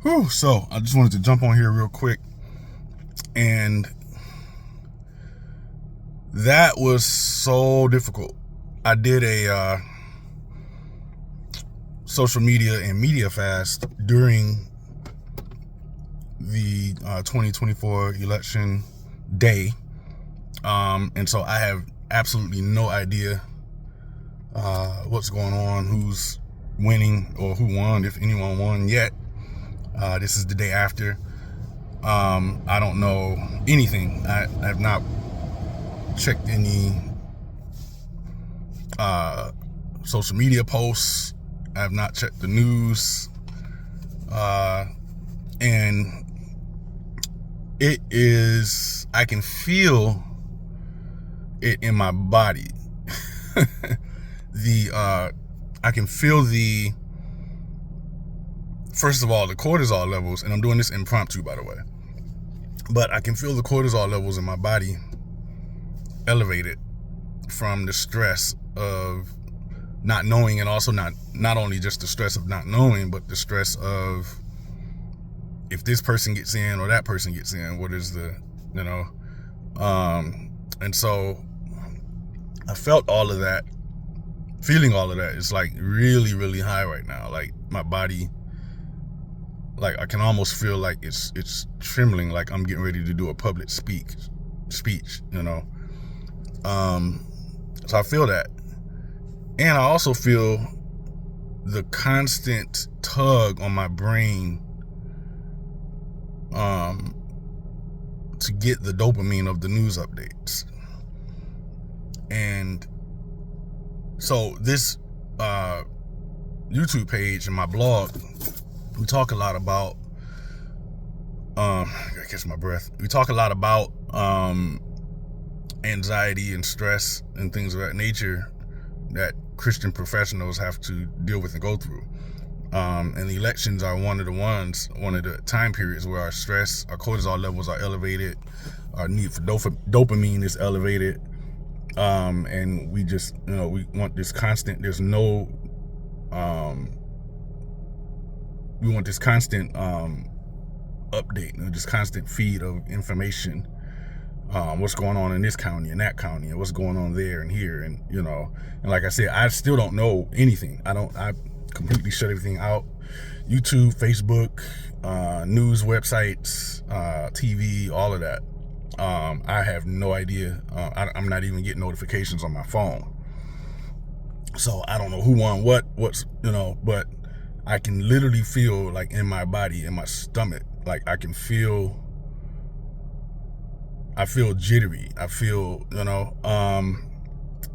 Whew, so I just wanted to jump on here real quick, and that was so difficult. I did a social media and media fast during the 2024 election day, and so I have absolutely no idea what's going on, who's winning or who won, if anyone won yet. This is the day after. I don't know anything. I have not checked any social media posts. I have not checked the news. And it is, I can feel it in my body. I can feel first of all, the cortisol levels, and I'm doing this impromptu, by the way, but I can feel the cortisol levels in my body elevated from the stress of not knowing, and also not only just the stress of not knowing, but the stress of if this person gets in or that person gets in, what is the, and so I felt all of that, feeling all of that. It's like really, really high right now. Like my body, like I can almost feel like it's trembling, like I'm getting ready to do a public speech, So I feel that. And I also feel the constant tug on my brain to get the dopamine of the news updates. And so this YouTube page and my blog, we talk a lot about I gotta catch my breath. We talk a lot about anxiety and stress and things of that nature that Christian professionals have to deal with and go through. And the elections are one of the time periods where our stress, our cortisol levels are elevated, our need for dopamine is elevated, and we just, we want this constant. We want this constant update, this constant feed of information. What's going on in this county and that county, and what's going on there and here, and and like I said, I still don't know anything. I completely shut everything out. YouTube, Facebook, news websites, TV, all of that. I have no idea. I'm not even getting notifications on my phone, so I don't know who won what's but I can literally feel, like, in my body, in my stomach, like I feel jittery. I feel,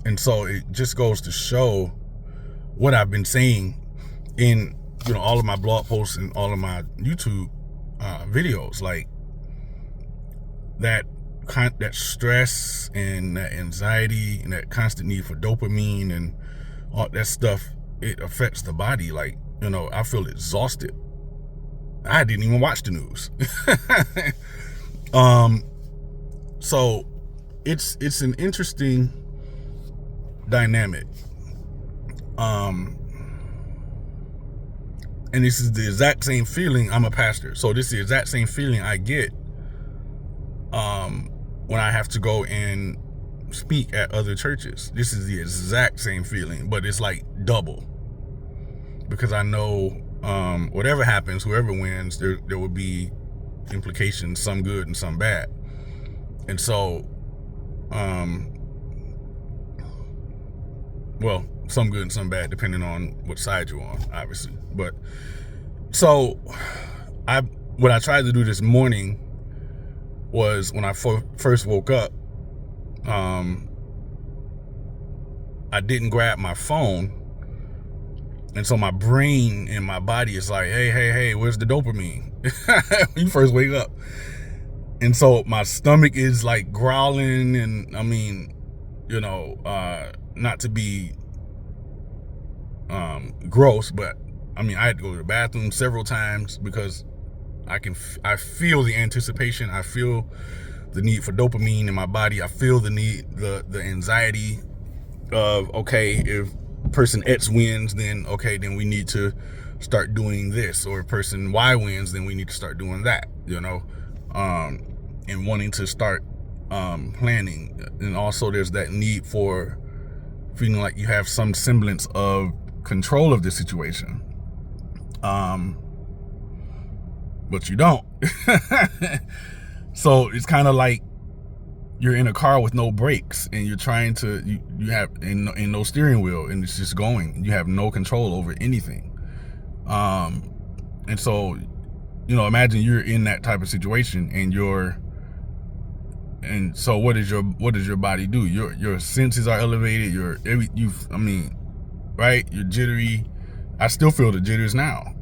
and so it just goes to show what I've been saying in, all of my blog posts and all of my YouTube videos, like that stress and that anxiety and that constant need for dopamine and all that stuff, it affects the body. Like, I feel exhausted. I didn't even watch the news. So it's an interesting dynamic. And this is the exact same feeling. I'm a pastor, so this is the exact same feeling I get when I have to go and speak at other churches. This is the exact same feeling, but it's like double, because I know whatever happens, whoever wins, there will be implications, some good and some bad. And so, well, some good and some bad, depending on what side you're on, obviously. But so what I tried to do this morning was, when I first woke up, I didn't grab my phone. And so my brain and my body is like, hey, where's the dopamine? When you first wake up. And so my stomach is like growling, and I mean, not to be gross, but I mean, I had to go to the bathroom several times because I feel the anticipation. I feel the need for dopamine in my body. I feel the anxiety of, okay, if person X wins, then we need to start doing this, or person Y wins, then we need to start doing that, and wanting to start planning. And also there's that need for feeling like you have some semblance of control of the situation, but you don't. So it's kind of like you're in a car with no brakes, and you're trying to, you have in no steering wheel, and it's just going. You have no control over anything. And so, imagine you're in that type of situation, and so what does your body do? Your senses are elevated. Right? You're jittery. I still feel the jitters now.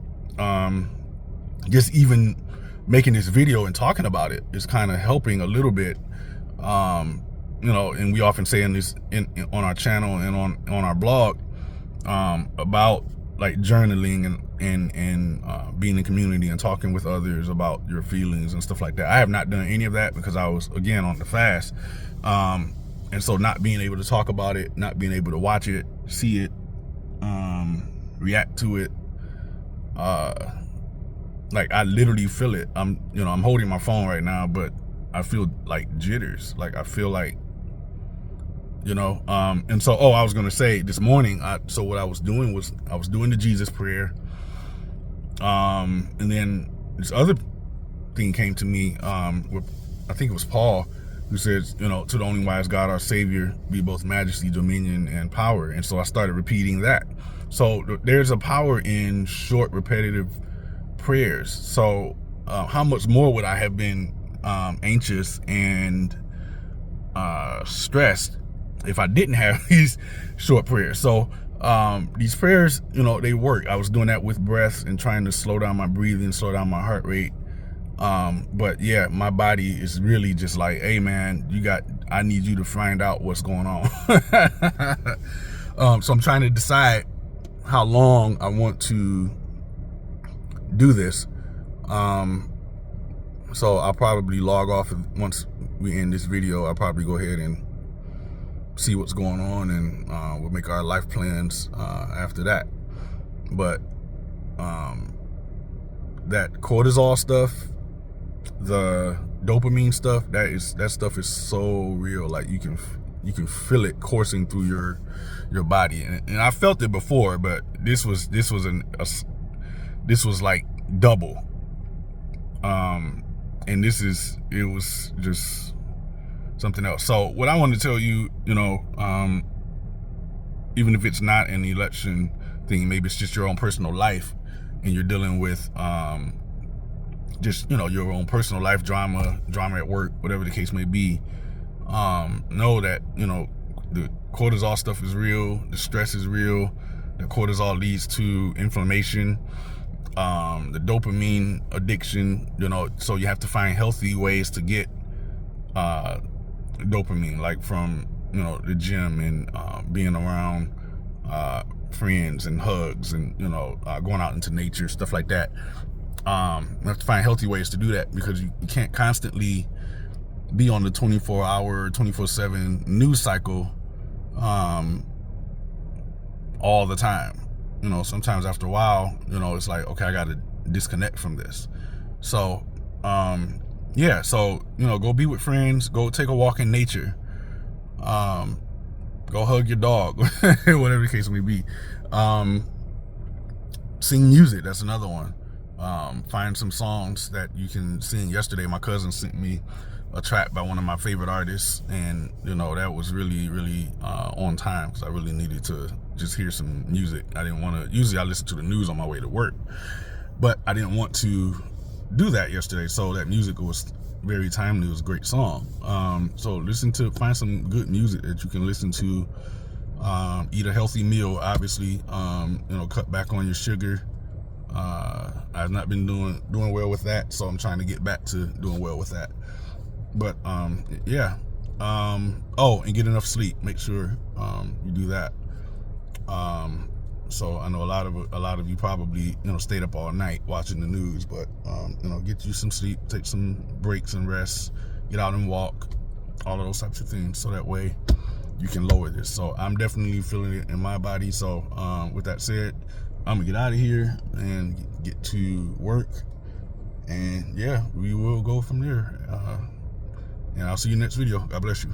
Just even making this video and talking about it is kind of helping a little bit. And we often say on our channel and on our blog, about like journaling and being in community and talking with others about your feelings and stuff like that. I have not done any of that because I was, again, on the fast. And so not being able to talk about it, not being able to watch it, see it, react to it, like I literally feel it. I'm holding my phone right now, but I feel like jitters. Like I feel like, and so, I was going to say this morning, so what I was doing was I was doing the Jesus prayer. And then this other thing came to me, with, I think it was Paul, who says, to the only wise God, our Savior, be both majesty, dominion, and power. And so I started repeating that. So there's a power in short, repetitive prayers. So how much more would I have been anxious and stressed if I didn't have these short prayers? So these prayers, they work. I was doing that with breath and trying to slow down my breathing, slow down my heart rate. But yeah, my body is really just like, hey man, I need you to find out what's going on. So I'm trying to decide how long I want to do this. So I'll probably log off once we end this video. I'll probably go ahead and see what's going on, and we'll make our life plans after that. But that cortisol stuff, the dopamine stuff, that stuff is so real. Like you can feel it coursing through your body, and I felt it before, but this was like double. And it was just something else. So what I want to tell you, even if it's not an election thing, maybe it's just your own personal life, and you're dealing with just your own personal life drama at work, whatever the case may be. Know that the cortisol stuff is real, the stress is real. The cortisol leads to inflammation, the dopamine addiction, so you have to find healthy ways to get dopamine, like from the gym and being around friends and hugs and going out into nature, stuff like that. You have to find healthy ways to do that, because you can't constantly be on the 24-hour 24/7 news cycle all the time. Sometimes after a while, it's like, okay, I got to disconnect from this. So yeah, so go be with friends, go take a walk in nature, go hug your dog, whatever the case may be. Sing music, that's another one. Find some songs that you can sing. Yesterday my cousin sent me a track by one of my favorite artists, and that was really, really on time, because I really needed to just hear some music. I didn't want to, usually I listen to the news on my way to work, but I didn't want to do that yesterday, so that music was very timely. It was a great song. So find some good music that you can listen to. Eat a healthy meal, obviously. Cut back on your sugar. I've not been doing well with that, so I'm trying to get back to doing well with that. But yeah. And get enough sleep. Make sure you do that. So I know a lot of you probably stayed up all night watching the news, but get you some sleep, take some breaks and rest, get out and walk, all of those types of things, so that way you can lower this. So I'm definitely feeling it in my body. So with that said, I'm gonna get out of here and get to work, and yeah, we will go from there. And I'll see you next video. God bless you.